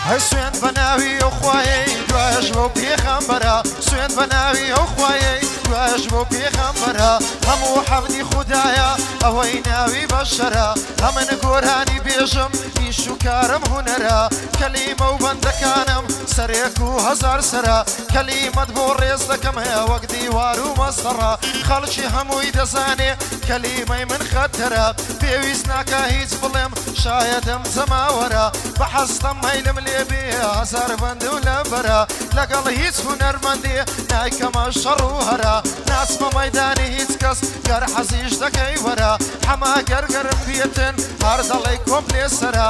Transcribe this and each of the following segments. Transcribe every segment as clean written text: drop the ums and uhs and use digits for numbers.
هەی سوێن بەناوی ئەو خوایەی دوایەش بۆ پێغەمبەرە سوێن بەناوی ئەو خوایەی دوایەش بۆ پێغەمبەرە هەموو حەمدی خودایە ئەوەی ناوی بەشەرە هەمن گۆرانی بێژم ئیش و کارم هونەرە کەلیمە و بەندەکانم سەرێک و هەزار سەرە کەلیمەت بۆ ڕێز دەکەم هەیە وەک دیوار و مەستەڕە خەڵکی هەمووی دەزانێ کەلیمەی من خەتەرە پێویست ناکە هیچ بڵێم شایەدەم جەماوەرە بە حەستەم مەیلم لێ بێ هەزار بەند و لەبەرە لەگەڵ هیچ هونەرمەندێ نایکەمە شەڕ و هەرە ناچمە مەیدانی هیچ کەس گەر حەزیش دەکەی وەرە حەما گەرگەرم بێتن هەر دەڵێ کۆمپلێ سەرە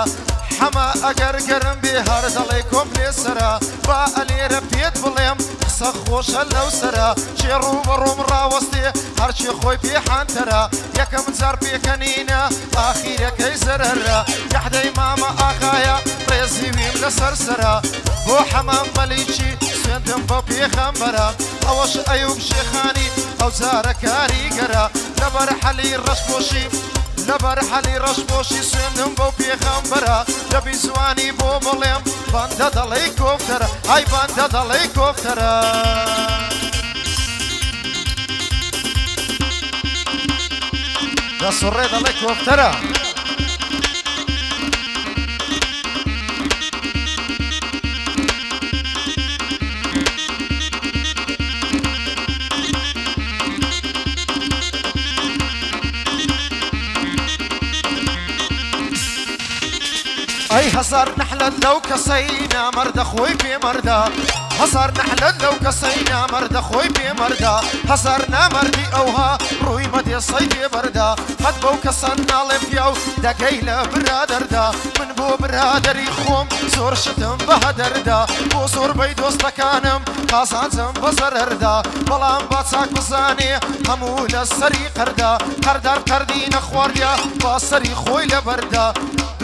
حەما ئەگەر گەرم بێ هەر دەڵێ کۆمپلێ سەرە با ئەلێرە پێت بڵێم قسە خۆشە لەو سەرە چێ ڕوو بەڕووم ڕاوەستێ هەرچی خۆی پێحانتەرە یەکەم جار پێکەنینە ئاخیرەکەی زەرەرە یەحدەی مامە ئاغایە ڕێزی ویم لەسەر سەرە بۆ حەمام مەلیکی سوێندم بۆ پێغەمبەرە ئەوەش ئەیوب شێخانی ئەو جارە کاریگەرە لەبەر حەلی ڕەشپۆشی لەبەر حەلی ڕەشپۆشی سوێندم بۆ پێغەمبەرە دەبی زوانی بۆ بڵێم بەندە دەڵێی کۆفتەرە ئای بەندە دەڵێی کۆفتەرە دەسوڕێ دەڵێ کۆفتەرە ئەی هەزار نەحلەت لەو کەسەی نامەردە خۆی پێمەردە هەزار نەحلەت لەو کەسەی نامەردە خۆی پێمەردە هەزار نامەردی ئەوها ڕووی مەدێسەی پێبەردە قەت بەو کەسە ناڵێ پیا و دەگەی لە برادەردا من بۆ برادەری خۆم زۆر شتم بە هەدەردا بۆ زۆربەی دۆستەکانم قازانجم بە زەرەردا بەڵام با چاک بزانێ هەموو لە سەری قەردا قەردار قەردی نەخواردیا با سەری خۆی لەبەردا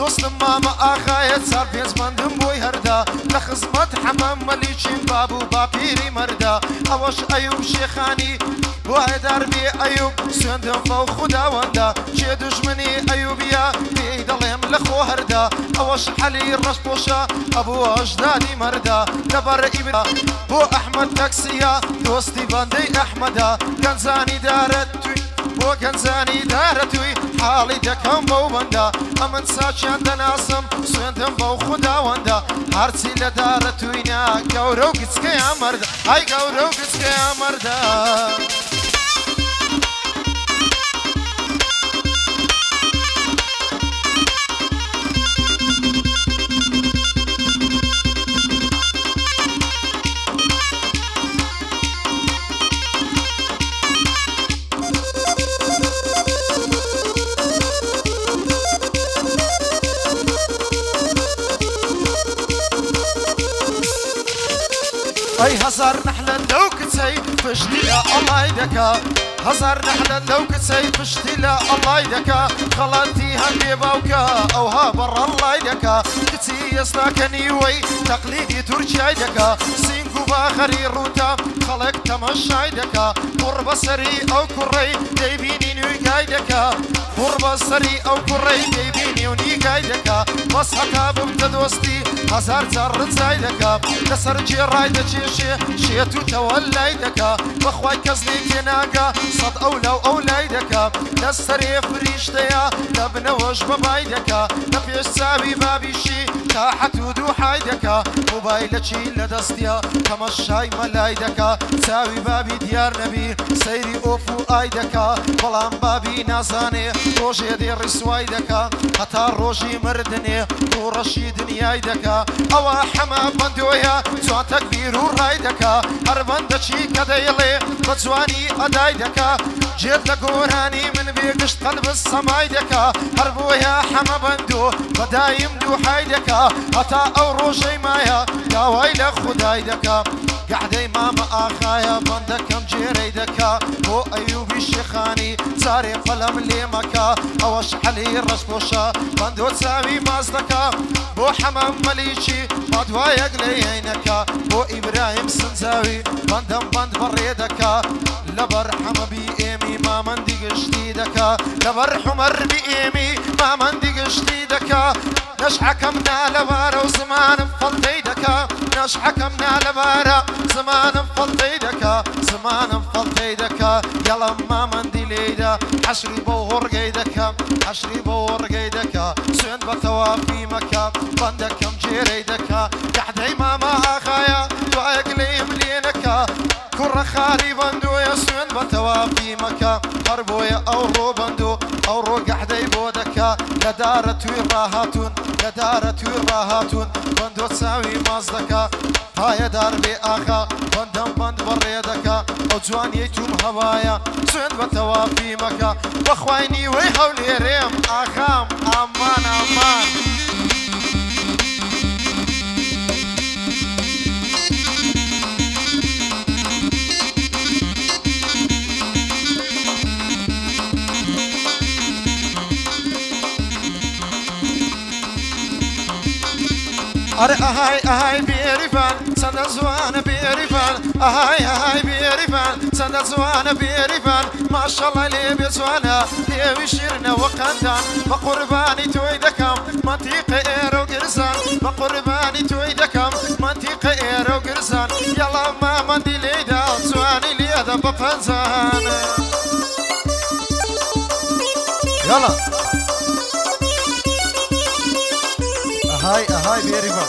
دۆستم مامە ئاغایە چار پێنج بەندم بۆی هەردا لە خزمەت حەمام مەلیکین باب و باپیری مەردا ئەوەش ئەیوب شێخانی بۆ هێدار بێ ئەیوب سوێندم بەو خوداوەندە چێ دوژمنی ئەیوبیە پێی دەڵێم لە خۆ هەردا ئەوەش حەلی ڕەشپۆشە ئەبوو ئەژدادی مەردا لەبەر ئیبرا بۆ ئەحمەد تەکسیە دۆستی بەندەی ئەحمەدە گەنجانی دارەت توی بۆ گەنجانی دارە توی حاڵی دەکەم بەو بەندە ئەمن ساچیان دەناسم سوێندم بەو خوداوەندە هەرچی لە دارە توینە گەورە و گچکەیان مەردە ئای گەورە و گچکەیان مەردە ئەی هەزار نەحلەت لەو کچەی پشتی لە ئەڵای دەکا هەزار نەحلەت لەو کچەی پشتی لە ئەڵای دەکا خەڵاتی هەندێ باوکە ئەوها بەڕەڵای دەکا کچی ئێستاکەنی وەی تەقلیدی تورکیای دەکا سینگ و باخەری ڕووتە خەڵک تەمەشای دەکا کوڕ بەسەری ئەو کوڕەی دەیبینی نوێگای دەکا کوڕ بەسەری ئەو کوڕەی دەیبینی و نیگای دەکا بەس هەتا بمتە دۆستی هەزار جار ڕجای دەکا لەسەر جێڕای دەچێشێ شێت و تەوەلای دەکا بەخوای کەس لێ تێناگا سەد ئەو لەو ئەو لای دەکا لە سەرێ فریشتەیە لە بنەوەش بەبای دەکا لە پێش چاوی بابیشی تا حەتود و حای دەکا مۆبایلەکی لە دەستیە تەمەشای مەلای دەکا چاوی بابی دیار نەبی سەیری ئۆف و ئای دەکا بەڵام بابی نازانێ ڕۆژێ دێ ڕیسوای دەکا هەتا ڕۆژی مردنێ ڕۆڕەشی دنیای دەکا ئەوە حەما بەندۆیە جوان تەکبیر و ڕای دەکا هەر بەندەچی کە دەیڵێ بە جوانی ئەدای دەکا جێت لە گۆرانی من بێگشت قەلبس سەمای دەکا هەر بۆیە حەمە بەندۆ بەدایم دووحای دەکا هەتا ئەو ڕۆژەی مایە داوای لە خودای دەکا گەعدەی مامە ئاغایە بەندەکەم جێرەی دەکا بۆ ئەیوبی شێخانی جارێ قەلەم لێ مەکا ئەوەش حەلی ڕەشپۆشە بەندۆ چاوی ماز دەکا بۆ حەمام مەلیکی بەدوایەک لە هێنەکە بۆ ئیبراهیم سنجاوی بەندەم بەند بەڕێ دەکا لەبەر حەمەبی ئێمی مام ما من دقشتي دكا لبر حمر بإيمي ما من دقشتي دكا نش حكمنا لبارا وزمان فضي دكا نش حكمنا لبارا زمان فضي دكا زمان فضي دكا يلا ما من دليدا حشري بور قيدكا حشري بور قيدكا سن بتوافي مكا بندكم جيريدكا قحدي ماما اخايا واقلي ملينكا كرة خاري بندو يا سن بتوافي مكا هربويا او رو بندو او رو قحدي بودكا لدارت وراهاتون لدارت وراهاتون بندو تساوي مازدكا هاي دار بي اخا بندم بند بريدكا او جواني توم هوايا سن بتوافي مكا بخويني ويحولي ريم اخام امان امان أري أهاي بيريفان سند زوان بيريفان أهاي بيريفان سند زوان بيريفان ما شاء الله لي بزوانا لي وشيرنا وقندان بقرباني تويدكم منطقة إيرو قرزان بقرباني تويدكم منطقة إيرو قرزان يلا ما مندي ليدا زواني ليدا بفنزان يلا أهاي بيريفان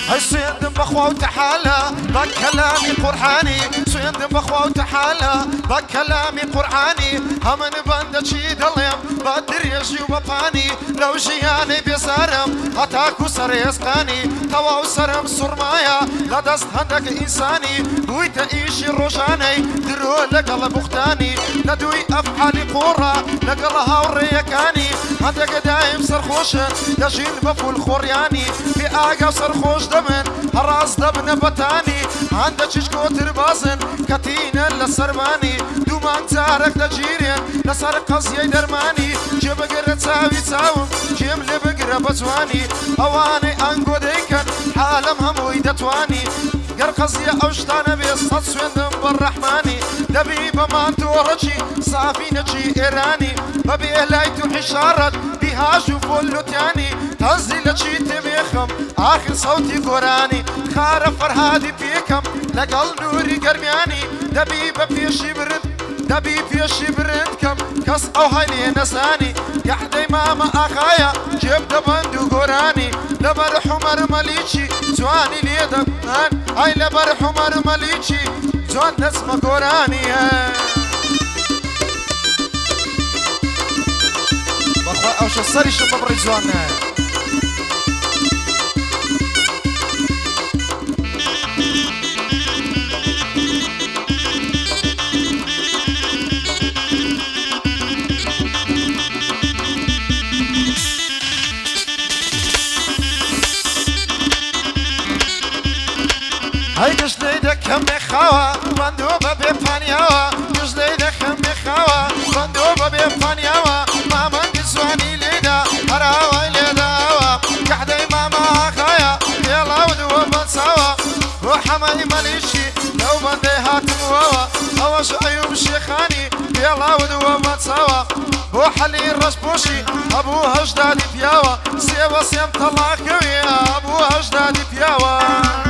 هاي صيد بخوة وتحالة بكلامي قرحاني صيد بخوة وتحالة بكلامي قرحاني همن بند شيد اليم بدر يجي وباني لو جياني بسرم هتاكو سر يسقاني تواو سرم سرمايا لا دست هندك انساني ويتا ايشي روشاني درو لقل بختاني ندوي افعالي قرى لقلها وريكاني هندك دايم سرخوشن يجين بفول خورياني في اقا سرخوش دمن هراس دبن بتاني عندك شكو تربازن كتينا لسرماني دومان تارك دجيرين لسر قصي درماني جيب قرة تساوي تساوم جيب لبقرة بتواني اواني انقو ديكن حالم هم ويدتواني قر قصي اوشتانا بيصد سويندم بالرحماني دبيبة ما تورجي صافي نجي ايراني ببي اهلايتو حشارت بها شوفو اللوتاني تهزي لجي تبيخم آخر صوتي قراني خارف فرهادي فيكم لقل نوري قرمياني دبيبة بيشي برد دبي بيشي برندكم كس او هايلي نساني يحدي ماما اخايا جيب دبندو قراني لبر حمر مليشي جواني ليدك هاي لبر حمر مليشي جوان نسمة قراني بخوة او شو صاري شو ببري جوانا هاي جزليدك هم خوا مندوبة بفانياوا جزليدك هم خوا مندوبة بفانياوا ما من زواني ليدا هراوي ليدا هوا قحدي ماما خايا يلا ودوا بنسوا وحماي ماليشي لو بندي هاتم هوا هواش عيوب شيخاني يلا ودوا بنسوا وحلي الرشبوشي ابوها جدادي فياوا سيبا سيم طلع كويا ابوها جدادي فياوا